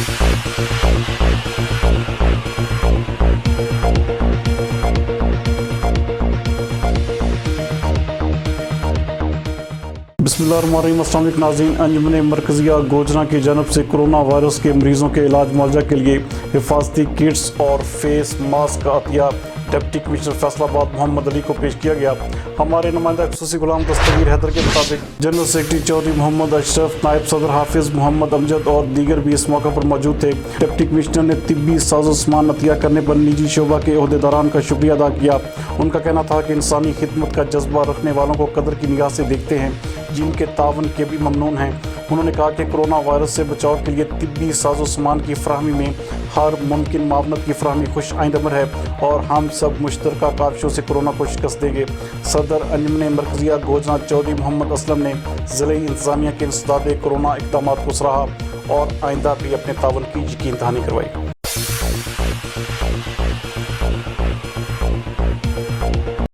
बिस्मिल्लाहिर्रहमानिर्रहीम। अस्सलाम वालेकुम नाज़रीन। अंजुमन मरकज़िया गोजना की जानब से कोरोना वायरस के मरीज़ों के इलाज मुआवजा के लिए हिफाजती किट्स और फेस मास्क का अतिया डिप्टी कमिश्नर फैसलाबाद मोहम्मद अली को पेश किया गया। हमारे नुमाइंदा खुसूसी गुलाम दस्तगीर हैदर के मुताबिक जनरल सेक्रेटरी चौधरी मोहम्मद अशरफ, नायब सदर हाफिज़ मोहम्मद अमजद और दीगर भी इस मौके पर मौजूद थे। डिप्टी कमिश्नर ने तिब्बी साजो सामान अतिया करने पर निजी शोबा के अहदेदारान का शुक्रिया अदा किया। उनका कहना था कि इंसानी खिदमत का जज्बा रखने वालों को कदर की निगाह से देखते हैं, जिनके तावन के भी ममनून हैं। उन्होंने कहा कि कोरोना वायरस से बचाव के लिए तिब्बी साजो सामान की फराहमी में हर मुमकिन मावनत की फराहमी खुश आइंद अमर है और हम सब मुश्तरका काविशों से कोरोना को शिकस्त देंगे। सदर अंजुमन मरकज़िया गोजना चौधरी मोहम्मद असलम ने ज़िले इंतज़ामिया के इंसदाद कोरोना इक़दामात को सराहा और आइंदा भी अपने तावन की यकीन दहानी करवाई।